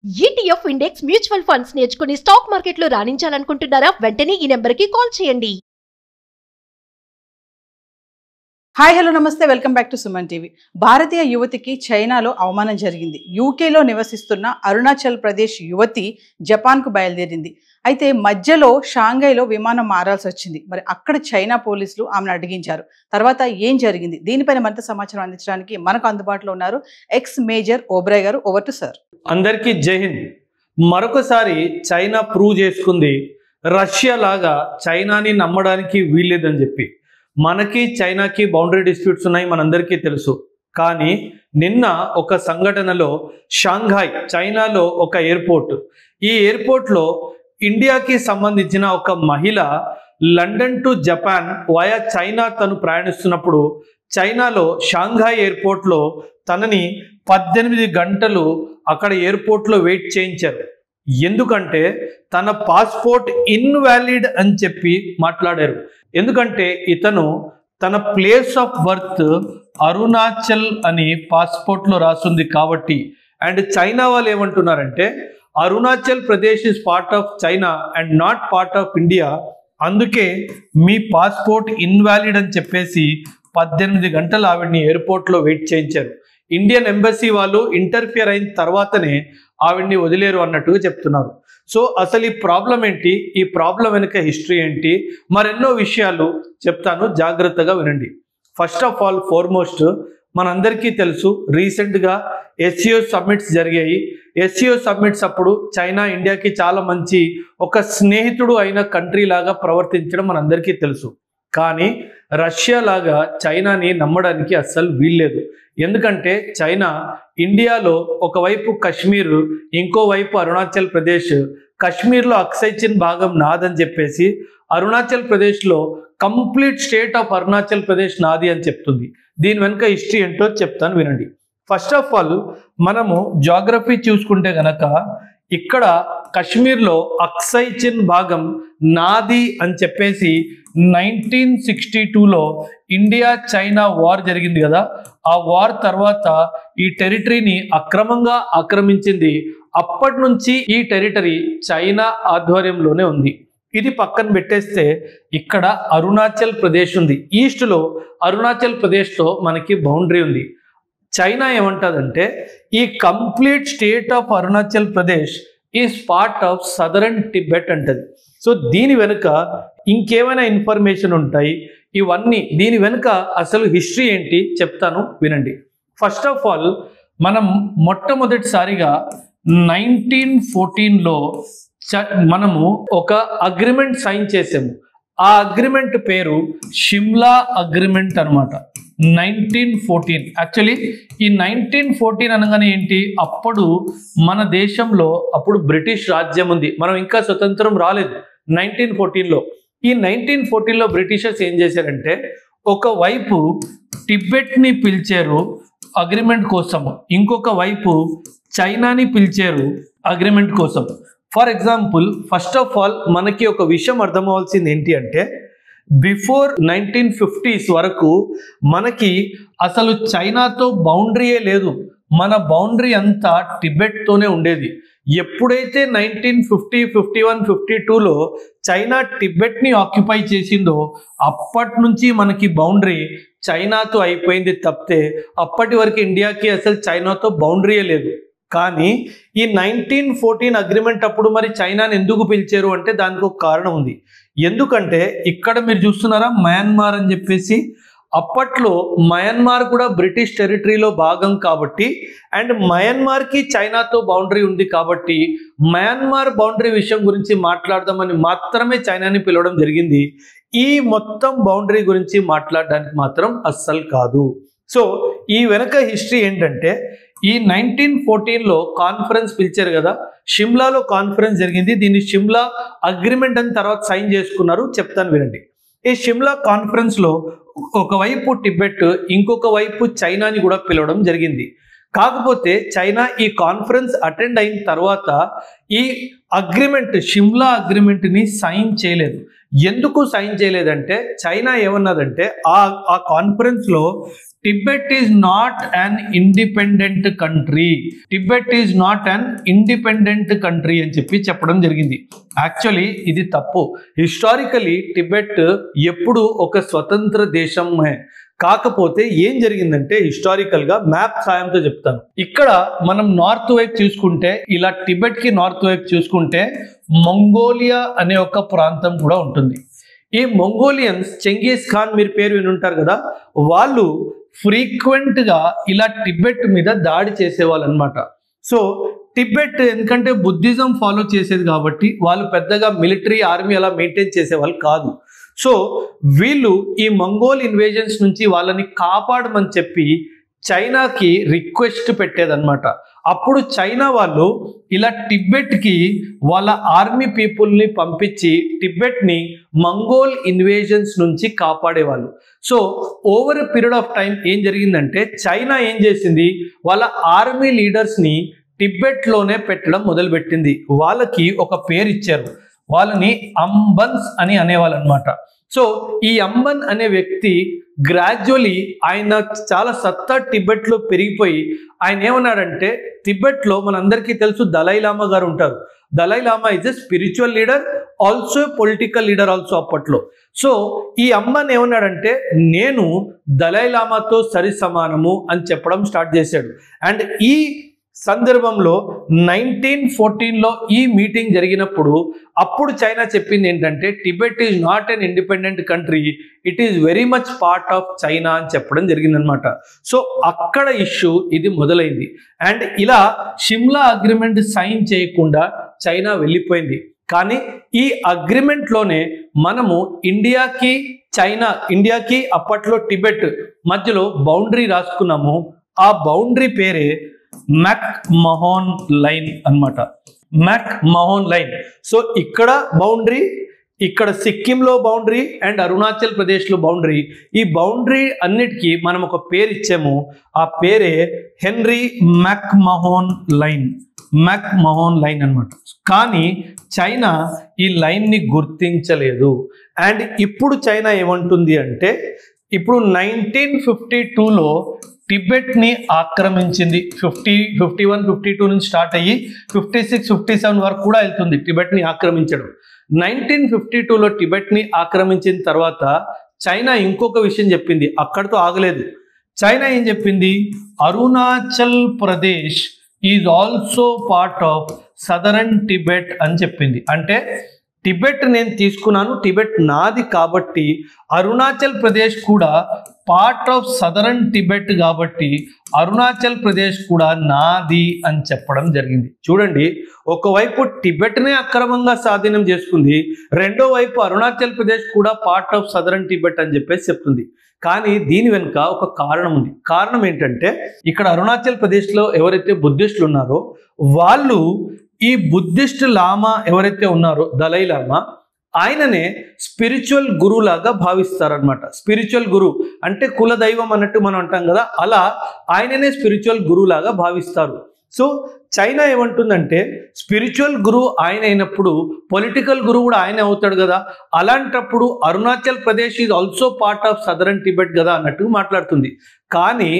ETF index mutual funds నేర్చుకుని stock మార్కెట్లో రాణించాలనుకుంటున్నారా? వెంటనే ఈ నెంబర్కి కాల్ చేయండి. హాయ్ హలో నమస్తే, welcome back to Suman TV. భారతీయ యువతికి చైనాలో అవమానం జరిగింది. యూకేలో నివసిస్తున్న అరుణాచల్ ప్రదేశ్ యువతి జపాన్కు బయలుదేరింది. అయితే మధ్యలో షాంఘైలో విమానం మారాల్సి వచ్చింది. మరి అక్కడ చైనా పోలీసులు ఆమెను అడిగించారు. తర్వాత ఏం జరిగింది, దీనిపైన మరింత సమాచారం అందించడానికి మనకు అందుబాటులో ఉన్నారు ఎక్స్ మేజర్ ఓబ్రాయ్ గారు. Over to sir. అందరికీ జై హింద్. మరొకసారి చైనా ప్రూవ్ చేసుకుంది రష్యా లాగా చైనాని నమ్మడానికి వీల్లేదని చెప్పి. మనకి చైనాకి బౌండరీ డిస్ప్యూట్స్ ఉన్నాయి, మనందరికీ తెలుసు. కానీ నిన్న ఒక సంఘటనలో షాంఘాయ్ చైనాలో ఒక ఎయిర్పోర్ట్, ఈ ఎయిర్పోర్ట్లో ఇండియాకి సంబంధించిన ఒక మహిళ London to Japan via China తను ప్రయాణిస్తున్నప్పుడు చైనాలో షాంఘాయ్ ఎయిర్పోర్ట్లో తనని 18 గంటలు అక్కడ ఎయిర్పోర్ట్లో వెయిట్ చేయించారు. ఎందుకంటే తన పాస్పోర్ట్ ఇన్వాలిడ్ అని చెప్పి మాట్లాడారు. ఎందుకంటే ఇతను తన ప్లేస్ ఆఫ్ బర్త్ అరుణాచల్ అని పాస్పోర్ట్లో రాస్తుంది కాబట్టి. అండ్ చైనా వాళ్ళు ఏమంటున్నారంటే Arunachal Pradesh is part of China and not part of India, అందుకే మీ పాస్పోర్ట్ ఇన్వాలిడ్ అని చెప్పేసి 18 గంటలు ఆవిడ్ని ఎయిర్పోర్ట్లో వెయిట్ చేయించారు. ఇండియన్ ఎంబసీ వాళ్ళు ఇంటర్ఫియర్ అయిన తర్వాతనే ఆవిడ్ని వదిలేరు అన్నట్టుగా చెప్తున్నారు. సో అసలు ఈ ప్రాబ్లం ఏంటి, ఈ ప్రాబ్లం వెనుక హిస్టరీ ఏంటి, మరెన్నో విషయాలు చెప్తాను, జాగ్రత్తగా వినండి. ఫస్ట్ ఆఫ్ ఆల్ ఫార్మోస్ట్ మనందరికీ తెలుసు రీసెంట్గా SCO సమ్మిట్స్ జరిగాయి. SCO సమ్మిట్స్ అప్పుడు చైనా ఇండియాకి చాలా మంచి ఒక స్నేహితుడు అయిన కంట్రీ లాగా ప్రవర్తించడం మనందరికీ తెలుసు. కానీ రష్యా లాగా చైనాని నమ్మడానికి అస్సలు వీల్లేదు. ఎందుకంటే చైనా ఇండియాలో ఒకవైపు కశ్మీర్, ఇంకోవైపు అరుణాచల్ ప్రదేశ్, కశ్మీర్లో అక్సై చిన్ భాగం నాదని చెప్పేసి అరుణాచల్ ప్రదేశ్లో complete state of Arunachal Pradesh నాది అని చెప్తుంది. దీని వెనుక హిస్టరీ ఏంటో చెప్తాను వినండి. ఫస్ట్ ఆఫ్ ఆల్ మనము జాగ్రఫీ చూసుకుంటే గనక ఇక్కడ కశ్మీర్లో అక్సై చిన్ భాగం నాది అని చెప్పేసి 1962లో ఇండియా చైనా వార్ జరిగింది కదా, ఆ వార్ తర్వాత ఈ టెరిటరీని అక్రమంగా ఆక్రమించింది. అప్పటి నుంచి ఈ టెరిటరీ చైనా ఆధ్వర్యంలోనే ఉంది. ఇది పక్కన పెట్టేస్తే ఇక్కడ అరుణాచల్ ప్రదేశ్ ఉంది. ఈస్ట్లో అరుణాచల్ ప్రదేశ్తో మనకి బౌండరీ ఉంది. చైనా ఏమంటుందంటే ఈ complete state of Arunachal Pradesh is part of southern Tibet అంటది. సో దీని వెనుక ఇంకేమైనా ఇన్ఫర్మేషన్ ఉంటాయి, ఇవన్నీ దీని వెనుక అసలు హిస్టరీ ఏంటి చెప్తాను వినండి. ఫస్ట్ ఆఫ్ ఆల్ మనం మొట్టమొదటిసారిగా 1914లో మనము ఒక అగ్రిమెంట్ సైన్ చేసాము. ఆ అగ్రిమెంట్ పేరు షిమ్లా అగ్రిమెంట్ అనమాట. 1914 యాక్చువల్లీ ఈ 1914 అనగానే ఏంటి, అప్పుడు మన దేశంలో అప్పుడు బ్రిటిష్ రాజ్యం ఉంది, మనం ఇంకా స్వతంత్రం రాలేదు 1914లో. ఈ 1914లో బ్రిటిషర్స్ ఏం చేశారంటే ఒకవైపు టిబెట్ని పిలిచారు అగ్రిమెంట్ కోసం, ఇంకొక వైపు చైనాని పిలిచారు అగ్రిమెంట్ కోసం. For example first of all మనకి ఒక విషయం అర్థమవలసింది ఏంటి అంటే బిఫోర్ 1950s వరకు మనకి అసలు చైనాతో బౌండరీయే లేదు, మన బౌండరీ అంతా టిబెట్తోనే ఉండేది. ఎప్పుడైతే 1950, 51, 52లో చైనా టిబెట్ని ఆక్యుపై చేసిందో అప్పటి నుంచి మనకి బౌండరీ చైనాతో అయిపోయింది తప్పితే అప్పటి వరకు ఇండియాకి అసలు చైనాతో బౌండరీయే లేదు. కానీ ఈ 1914 అగ్రిమెంట్ అప్పుడు మరి చైనాని ఎందుకు పిలిచారు అంటే దానికి ఒక కారణం ఉంది. ఎందుకంటే ఇక్కడ మీరు చూస్తున్నారా మయన్మార్ అని చెప్పేసి, అప్పట్లో మయన్మార్ కూడా బ్రిటిష్ టెరిటరీలో భాగం కాబట్టి అండ్ మయన్మార్కి చైనాతో బౌండరీ ఉంది కాబట్టి మయన్మార్ బౌండరీ విషయం గురించి మాట్లాడదామని మాత్రమే చైనాని పిలవడం జరిగింది. ఈ మొత్తం బౌండరీ గురించి మాట్లాడడానికి మాత్రం అస్సలు కాదు. సో ఈ వెనక హిస్టరీ ఏంటంటే ఈ 1914లో కాన్ఫరెన్స్ పిలిచారు కదా, షిమ్లాలో కాన్ఫరెన్స్ జరిగింది. దీన్ని షిమ్లా అగ్రిమెంట్ అని తర్వాత సైన్ చేసుకున్నారు, చెప్తాను వినండి. ఈ షిమ్లా కాన్ఫరెన్స్లో ఒకవైపు టిబెట్, ఇంకొక వైపు చైనాని కూడా పిలవడం జరిగింది. కాకపోతే చైనా ఈ కాన్ఫరెన్స్ అటెండ్ అయిన తర్వాత ఈ అగ్రిమెంట్ షిమ్లా అగ్రిమెంట్ని సైన్ చేయలేదు. ఎందుకు సైన్ చేయలేదంటే చైనా ఏమన్నదంటే ఆ కాన్ఫరెన్స్లో Tibet is not an independent country, Tibet is not an independent country అని చెప్పడం జరిగింది. యాక్చువల్లీ ఇది తప్పు. హిస్టారికలీ టిబెట్ ఎప్పుడు ఒక స్వతంత్ర దేశమే. కాకపోతే ఏం జరిగిందంటే హిస్టారికల్ గా మ్యాప్ సాయంతో చెప్తాను. ఇక్కడ మనం నార్త్ వైపు చూసుకుంటే, ఇలా టిబెట్ కి నార్త్ వైపు చూసుకుంటే మంగోలియా అనే ఒక ప్రాంతం కూడా ఉంటుంది. ఈ మంగోలియన్స్, చెంగీస్ ఖాన్ మీరు పేరు వినుంటారు కదా, వాళ్ళు ఫ్రీక్వెంట్ గా ఇలా టిబెట్ మీద దాడి చేసేవాళ్ళు అనమాట. సో టిబెట్ ఎందుకంటే బుద్ధిజం ఫాలో చేసేది కాబట్టి వాళ్ళు పెద్దగా మిలిటరీ ఆర్మీ అలా మెయింటైన్ చేసేవాళ్ళు కాదు. సో వీళ్ళు ఈ మంగోల్ ఇన్వేజన్స్ నుంచి వాళ్ళని కాపాడమని చెప్పి చైనాకి రిక్వెస్ట్ పెట్టేదన్నమాట. అప్పుడు చైనా వాళ్ళు ఇలా టిబెట్కి వాళ్ళ ఆర్మీ పీపుల్ని పంపించి టిబెట్ని మంగోల్ ఇన్వేజన్స్ నుంచి కాపాడేవాళ్ళు. So over a period of time ఏం జరిగిందంటే చైనా ఏం చేసింది, వాళ్ళ ఆర్మీ లీడర్స్ని టిబెట్లోనే పెట్టడం మొదలుపెట్టింది. వాళ్ళకి ఒక పేరు ఇచ్చారు, వాళ్ళని అంబన్స్ అని అనేవాళ్ళు అనమాట. సో ఈ అంబన్ అనే వ్యక్తి గ్రాడ్యువలీ ఆయన చాలా సత్తా టిబెట్లో పెరిగిపోయి ఆయన ఏమన్నాడంటే, టిబెట్లో మనందరికీ తెలుసు దలైలామా గారు ఉంటారు. Dalai Lama is a spiritual leader, also political leader also అప్పట్లో. సో ఈ అంబన్ ఏమన్నాడంటే, నేను దలైలామాతో సరి సమానము అని చెప్పడం స్టార్ట్ చేశాడు. అండ్ ఈ సందర్భంలో 1914లో ఈ మీటింగ్ జరిగినప్పుడు అప్పుడు చైనా చెప్పింది ఏంటంటే, Tibet is not an independent country, it is very much part of China అని చెప్పడం జరిగిందనమాట. సో అక్కడ ఇష్యూ ఇది మొదలైంది. అండ్ ఇలా షిమ్లా అగ్రిమెంట్ సైన్ చేయకుండా చైనా వెళ్ళిపోయింది. కానీ ఈ అగ్రిమెంట్లోనే మనము ఇండియాకి అప్పట్లో టిబెట్ మధ్యలో బౌండరీ రాసుకున్నాము. ఆ బౌండరీ పేరే మెక్ మహోన్ లైన్ అన్నమాట. మెక్ మహోన్ లైన్. సో ఇక్కడ బౌండరీ, ఇక్కడ సిక్కింలో బౌండరీ అండ్ అరుణాచల్ ప్రదేశ్లో బౌండరీ. ఈ బౌండరీ అన్నిటికీ మనం ఒక పేరు ఇచ్చాము. ఆ పేరే హెన్రీ మెక్ మహోన్ లైన్. మెక్ మహోన్ లైన్ అన్నమాట. కానీ చైనా ఈ లైన్ని గుర్తించలేదు. అండ్ ఇప్పుడు చైనా ఏమంటుంది అంటే, ఇప్పుడు 1952లో టిబెట్ని ఆక్రమించింది. 51, 52 నుంచి స్టార్ట్ అయ్యి 56, 57 వరకు కూడా వెళ్తుంది టిబెట్ని ఆక్రమించడం. 1952లో టిబెట్ని ఆక్రమించిన తర్వాత చైనా ఇంకొక విషయం చెప్పింది, అక్కడితో ఆగలేదు. చైనా ఏం చెప్పింది, Arunachal Pradesh is also part of southern Tibet అని చెప్పింది. అంటే టిబెట్ నేను తీసుకున్నాను, టిబెట్ నాది కాబట్టి అరుణాచల్ ప్రదేశ్ కూడా పార్ట్ ఆఫ్ సదరన్ టిబెట్ కాబట్టి అరుణాచల్ ప్రదేశ్ కూడా నాది అని చెప్పడం జరిగింది. చూడండి, ఒకవైపు టిబెట్నే అక్రమంగా స్వాధీనం చేసుకుంది, రెండో వైపు అరుణాచల్ ప్రదేశ్ కూడా పార్ట్ ఆఫ్ సదరన్ టిబెట్ అని చెప్పేసి చెప్తుంది. కానీ దీని వెనుక ఒక కారణం ఉంది. కారణం ఏంటంటే, ఇక్కడ అరుణాచల్ ప్రదేశ్లో ఎవరైతే బుద్ధిస్టులు ఉన్నారో వాళ్ళు ఈ బుద్ధిస్ట్ లామా ఎవరైతే ఉన్నారో దలైలామా, ఆయననే స్పిరిచువల్ గురువు లాగా భావిస్తారనమాట. స్పిరిచువల్ గురువు అంటే కులదైవం అన్నట్టు మనం అంటాం కదా, అలా ఆయననే స్పిరిచువల్ గురువు లాగా భావిస్తారు. సో చైనా ఏమంటుందంటే, స్పిరిచువల్ గురువు ఆయన అయినప్పుడు పొలిటికల్ గురువు కూడా ఆయన అవుతాడు కదా, అలాంటప్పుడు Arunachal Pradesh is also part of southern Tibet కదా అన్నట్టు మాట్లాడుతుంది. కానీ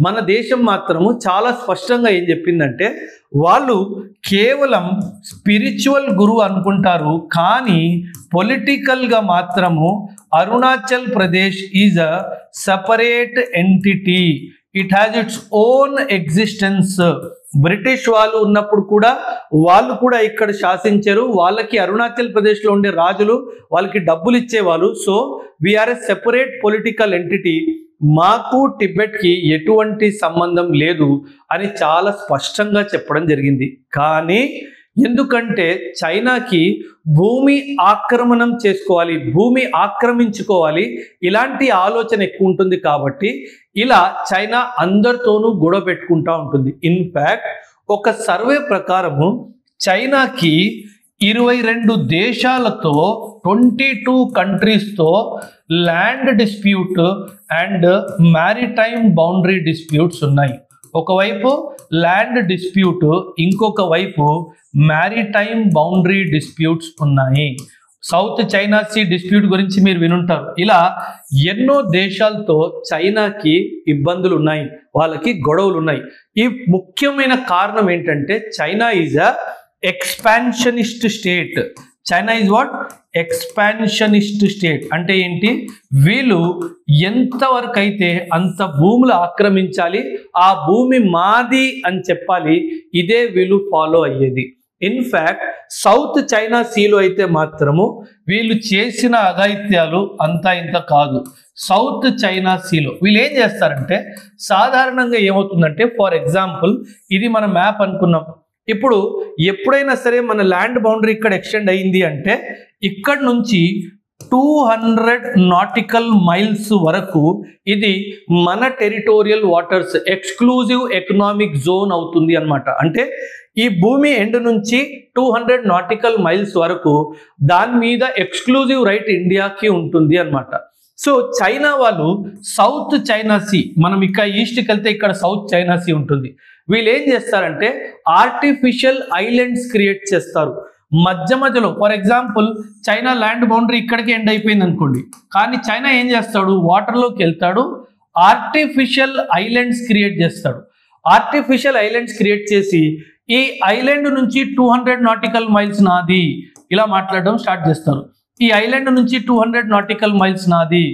మన దేశం మాత్రము చాలా స్పష్టంగా ఏం చెప్పిందంటే, వాళ్ళు కేవలం స్పిరిచువల్ గురువు అనుకుంటారు, కానీ పొలిటికల్గా మాత్రము Arunachal Pradesh is a separate entity, it has its own existence. British వాళ్ళు ఉన్నప్పుడు కూడా వాళ్ళు కూడా ఇక్కడ శాసించారు, వాళ్ళకి అరుణాచల్ ప్రదేశ్లో ఉండే రాజులు వాళ్ళకి డబ్బులు ఇచ్చేవాళ్ళు. So we are a separate political entity, మాకు టిబెట్కి ఎటువంటి సంబంధం లేదు అని చాలా స్పష్టంగా చెప్పడం జరిగింది. కానీ ఎందుకంటే చైనాకి భూమి ఆక్రమణం చేసుకోవాలి, భూమి ఆక్రమించుకోవాలి, ఇలాంటి ఆలోచన ఎక్కువ ఉంటుంది కాబట్టి ఇలా చైనా అందరితోనూ గొడవ పెట్టుకుంటూ ఉంటుంది. ఇన్ఫ్యాక్ట్ ఒక సర్వే ప్రకారము చైనాకి 22 దేశాలతో 22 కంట్రీస్తో land dispute and maritime boundary disputes ఉన్నాయి. ఒకవైపు ల్యాండ్ డిస్ప్యూట్, ఇంకొక వైపు మ్యారిటైమ్ బౌండరీ డిస్ప్యూట్స్ ఉన్నాయి. సౌత్ చైనా సీ డిస్ప్యూట్ గురించి మీరు వినుంటారు. ఇలా ఎన్నో దేశాలతో చైనాకి ఇబ్బందులు ఉన్నాయి, వాళ్ళకి గొడవలు ఉన్నాయి. ఈ ముఖ్యమైన కారణం ఏంటంటే China is a expansionist state. China is what? Expansionist state. అంటే ఏంటి? వీళ్ళు ఎంతవరకు అయితే అంత భూములు ఆక్రమించాలి, ఆ భూమి మాది అని చెప్పాలి, ఇదే వీళ్ళు ఫాలో అయ్యేది. ఇన్ఫ్యాక్ట్ సౌత్ చైనా సీలో అయితే మాత్రము వీళ్ళు చేసిన అఘాయిత్యాలు అంతా ఇంత కాదు. సౌత్ చైనా సీలో వీళ్ళు ఏం చేస్తారంటే, సాధారణంగా ఏమవుతుందంటే, ఫర్ ఎగ్జాంపుల్ ఇది మన మ్యాప్ అనుకున్నాం. ఇప్పుడు ఎప్పుడైనా సరే మన ల్యాండ్ బౌండరీ ఇక్కడ ఎక్స్టెండ్ అయింది అంటే ఇక్కడ నుంచి 200 నాటికల్ మైల్స్ వరకు ఇది మన territorial waters, exclusive economic zone అవుతుంది అన్నమాట. అంటే ఈ భూమి ఎండ్ నుంచి 200 నాటికల్ మైల్స్ వరకు దాని మీద ఎక్స్క్లూజివ్ రైట్ ఇండియాకి ఉంటుంది అన్నమాట. సో చైనా వాళ్ళు సౌత్ చైనా సీ, మనం ఇక్కడ ఈస్ట్కి వెళ్తే ఇక్కడ సౌత్ చైనా సీ ఉంటుంది. వీళ్ళు ఏం చేస్తారంటే ఆర్టిఫిషియల్ ఐలాండ్స్ క్రియేట్ చేస్తారు మధ్య మధ్యలో. For example China land boundary ఇక్కడికి ఎండ్ అయిపోయింది అనుకోండి, కానీ చైనా ఏం చేస్తాడు, వాటర్లోకి వెళ్తాడు, ఆర్టిఫిషియల్ ఐలాండ్స్ క్రియేట్ చేస్తాడు. ఆర్టిఫిషియల్ ఐలాండ్స్ క్రియేట్ చేసి ఈ ఐలాండ్ నుంచి 200 నాటికల్ మైల్స్ నాది ఇలా మాట్లాడడం స్టార్ట్ చేస్తారు. ఈ ఐలాండ్ నుంచి 200 నాటికల్ మైల్స్ నాది,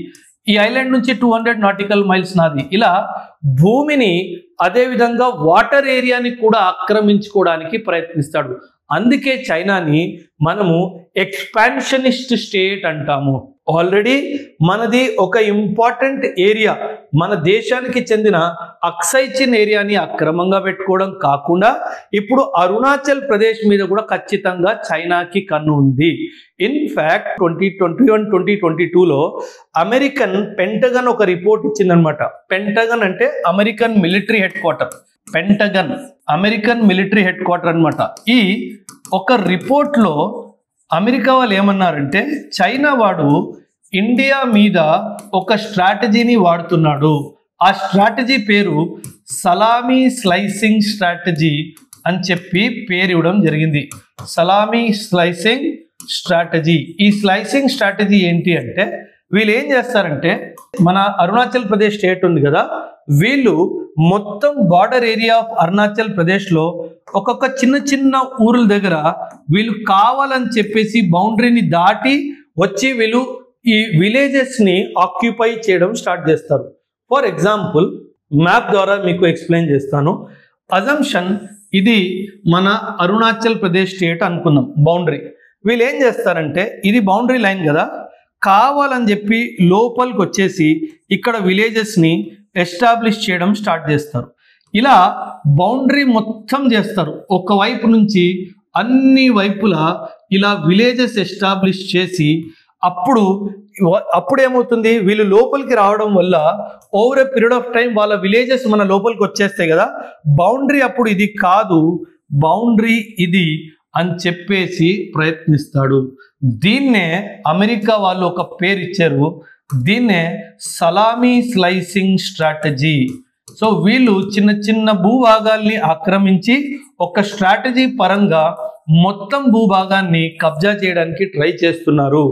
ఈ ఐలాండ్ నుంచి 200 నాటికల్ మైల్స్ నాది. ఇలా భూమిని అదే విధంగా వాటర్ ఏరియాని కూడా ఆక్రమించుకోవడానికి ప్రయత్నిస్తాడు. అందుకే చైనాని మనము ఎక్స్పాన్షనిస్ట్ స్టేట్ అంటాము. ఆల్రెడీ మనది ఒక ఇంపార్టెంట్ ఏరియా, మన దేశానికి చెందిన అక్సైచిన్ ఏరియాని అక్రమంగా పెట్టుకోవడం కాకుండా ఇప్పుడు అరుణాచల్ ప్రదేశ్ మీద కూడా ఖచ్చితంగా చైనాకి కన్ను ఉంది. ఇన్ఫ్యాక్ట్ 2021-2022లో అమెరికన్ పెంటగన్ ఒక రిపోర్ట్ ఇచ్చిందనమాట. పెంటగన్ అంటే American military head quarter, pentagon American military head quarter అనమాట. ఈ ఒక రిపోర్ట్లో అమెరికా వాళ్ళు ఏమన్నారంటే, చైనా వాడు ఇండియా మీద ఒక స్ట్రాటజీని వాడుతున్నాడు. ఆ స్ట్రాటజీ పేరు సలామీ స్లైసింగ్ స్ట్రాటజీ అని చెప్పి పేరు ఇవ్వడం జరిగింది. Salami slicing strategy. ఈ స్లైసింగ్ స్ట్రాటజీ ఏంటి అంటే, వీళ్ళు ఏం చేస్తారంటే, మన అరుణాచల్ ప్రదేశ్ స్టేట్ ఉంది కదా, వీళ్ళు మొత్తం బార్డర్ ఏరియా ఆఫ్ అరుణాచల్ ప్రదేశ్లో ఒక్కొక్క చిన్న చిన్న ఊర్ల దగ్గర వీళ్ళు కావాలని చెప్పేసి బౌండరీని దాటి వచ్చి వీళ్ళు ఈ విలేజెస్ని ఆక్యుపై చేయడం స్టార్ట్ చేస్తారు. ఫర్ ఎగ్జాంపుల్ మ్యాప్ ద్వారా మీకు ఎక్స్ప్లెయిన్ చేస్తాను. అజంప్షన్ ఇది మన అరుణాచల్ ప్రదేశ్ స్టేట్ అనుకుందాం బౌండరీ. వీళ్ళు ఏం చేస్తారంటే, ఇది బౌండరీ లైన్ కదా, కావాలని చెప్పి లోపలికి వచ్చేసి ఇక్కడ విలేజెస్ని ఎస్టాబ్లిష్ చేయడం స్టార్ట్ చేస్తారు. ఇలా బౌండరీ మొత్తం చేస్తారు. ఒకవైపు నుంచి అన్ని వైపులా ఇలా విలేజెస్ ఎస్టాబ్లిష్ చేసి అప్పుడు ఏమవుతుంది, వీళ్ళు లోపలికి రావడం వల్ల over a period of time వాళ్ళ విలేజెస్ మన లోపలికి వచ్చేస్తాయి కదా. బౌండరీ అప్పుడు ఇది కాదు, బౌండరీ ఇది అని చెప్పేసి ప్రయత్నిస్తాడు. దీన్నే అమెరికా వాళ్ళు ఒక పేరు ఇచ్చారు, దీన్నే సలామీ స్లైసింగ్ స్ట్రాటజీ. సో వీళ్ళు చిన్న చిన్న భూభాగాల్ని ఆక్రమించి ఒక స్ట్రాటజీ పరంగా మొత్తం భూభాగాన్ని కబ్జా చేయడానికి ట్రై చేస్తున్నారు.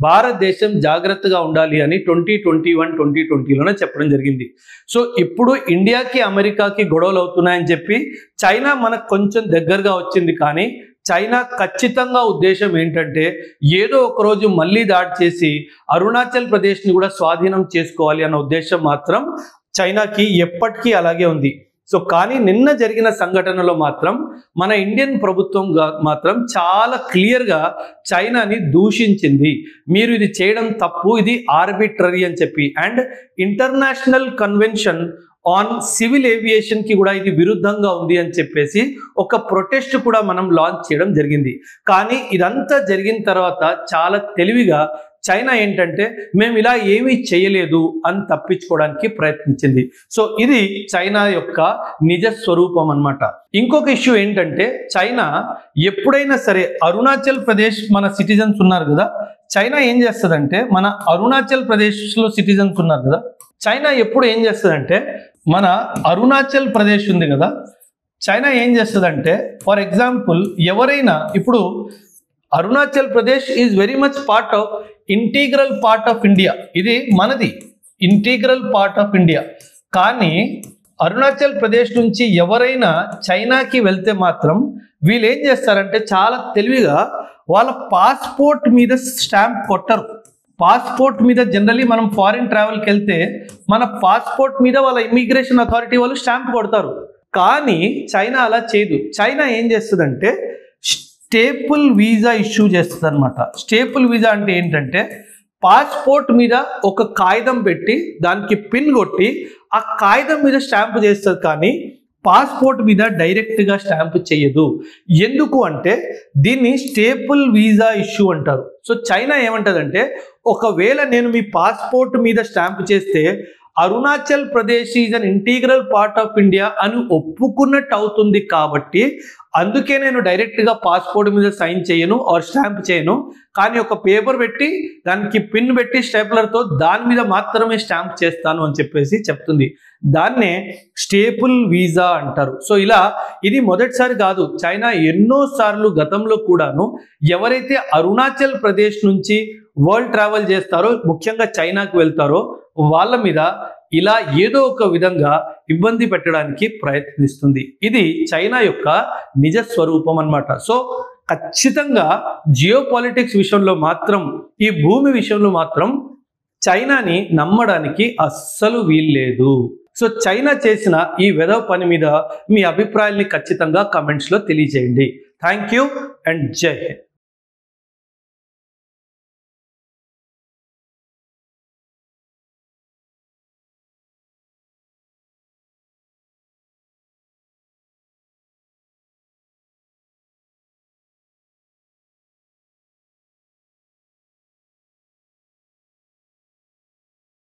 భారతదేశం జాగ్రత్తగా ఉండాలి అని 2021-2020లోనే చెప్పడం జరిగింది. సో ఇప్పుడు ఇండియాకి అమెరికాకి గొడవలు అవుతున్నాయని చెప్పి చైనా మనకు కొంచెం దగ్గరగా వచ్చింది, కానీ చైనా ఖచ్చితంగా ఉద్దేశం ఏంటంటే ఏదో ఒక రోజు మళ్ళీ దాడి చేసి అరుణాచల్ ప్రదేశ్ని కూడా స్వాధీనం చేసుకోవాలి అన్న ఉద్దేశం మాత్రం చైనాకి ఎప్పటికీ అలాగే ఉంది. సో కానీ నిన్న జరిగిన సంఘటనలో మాత్రం మన ఇండియన్ ప్రభుత్వం మాత్రం చాలా క్లియర్గా చైనాని దూషించింది. మీరు ఇది చేయడం తప్పు, ఇది ఆర్బిట్రరీ అని చెప్పి. And international convention on civil aviation కి కూడా ఇది విరుద్ధంగా ఉంది అని చెప్పేసి ఒక ప్రొటెస్ట్ కూడా మనం లాంచ్ చేయడం జరిగింది. కానీ ఇదంతా జరిగిన తర్వాత చాలా తెలివిగా చైనా ఏంటంటే మేము ఇలా ఏమీ చేయలేదు అని తప్పించుకోవడానికి ప్రయత్నించింది. సో ఇది చైనా యొక్క నిజ స్వరూపం అన్నమాట. ఇంకొక ఇష్యూ ఏంటంటే, చైనా ఎప్పుడైనా సరే అరుణాచల్ ప్రదేశ్ మన సిటిజన్స్ ఉన్నారు కదా, చైనా ఏం చేస్తుందంటే మన అరుణాచల్ ప్రదేశ్లో సిటిజన్స్ ఉన్నారు కదా, చైనా ఎప్పుడు ఏం చేస్తుందంటే మన అరుణాచల్ ప్రదేశ్ ఉంది కదా, చైనా ఏం చేస్తుందంటే ఫర్ ఎగ్జాంపుల్ ఎవరైనా ఇప్పుడు Arunachal Pradesh is very much part of integral part of India. ఇది మనది ఇంటీగ్రల్ పార్ట్ ఆఫ్ ఇండియా. కానీ అరుణాచల్ ప్రదేశ్ నుంచి ఎవరైనా చైనాకి వెళ్తే మాత్రం వీళ్ళు ఏం చేస్తారంటే చాలా తెలివిగా వాళ్ళ పాస్పోర్ట్ మీద స్టాంప్ కొట్టరు. పాస్పోర్ట్ మీద జనరలీ మనం ఫారిన్ ట్రావెల్కి వెళ్తే మన పాస్పోర్ట్ మీద వాళ్ళ ఇమిగ్రేషన్ అథారిటీ వాళ్ళు స్టాంప్ కొడతారు. కానీ చైనా అలా చేయదు. చైనా ఏం చేస్తుందంటే స్టేపుల్ వీసా ఇష్యూ చేస్తుంది అనమాట. స్టేపుల్ వీసా అంటే ఏంటంటే పాస్పోర్ట్ మీద ఒక కాగితం పెట్టి దానికి పిన్ కొట్టి ఆ కాగితం మీద స్టాంప్ చేస్తుంది, కానీ పాస్పోర్ట్ మీద డైరెక్ట్గా స్టాంప్ చేయదు. ఎందుకు అంటే దీన్ని స్టేపుల్ వీసా ఇష్యూ అంటారు. సో చైనా ఏమంటదంటే ఒకవేళ నేను మీ పాస్పోర్ట్ మీద స్టాంప్ చేస్తే Arunachal Pradesh is an integral part of India అని ఒప్పుకున్నట్టు అవుతుంది, కాబట్టి అందుకే నేను డైరెక్ట్గా పాస్పోర్ట్ మీద సైన్ చేయను ఆర్ స్టాంప్ చేయను, కానీ ఒక పేపర్ పెట్టి దానికి పిన్ పెట్టి స్టేపులర్తో దాని మీద మాత్రమే స్టాంప్ చేస్తాను అని చెప్పేసి చెప్తుంది. దాన్నే స్టేపుల్ వీసా అంటారు. సో ఇలా ఇది మొదటిసారి కాదు, చైనా ఎన్నోసార్లు గతంలో కూడాను ఎవరైతే అరుణాచల్ ప్రదేశ్ నుంచి వరల్డ్ ట్రావెల్ చేస్తారో, ముఖ్యంగా చైనాకు వెళ్తారో వాళ్ళ మీద ఇలా ఏదో ఒక విధంగా ఇబ్బంది పెట్టడానికి ప్రయత్నిస్తుంది. ఇది చైనా యొక్క నిజ స్వరూపం అన్నమాట. సో ఖచ్చితంగా జియో పాలిటిక్స్ విషయంలో మాత్రం, ఈ భూమి విషయంలో మాత్రం చైనాని నమ్మడానికి అస్సలు వీల్లేదు. సో చైనా చేసిన ఈ వెధవ పని మీద మీ అభిప్రాయాల్ని ఖచ్చితంగా కమెంట్స్లో తెలియజేయండి. థ్యాంక్ యూ అండ్ జై హింద్.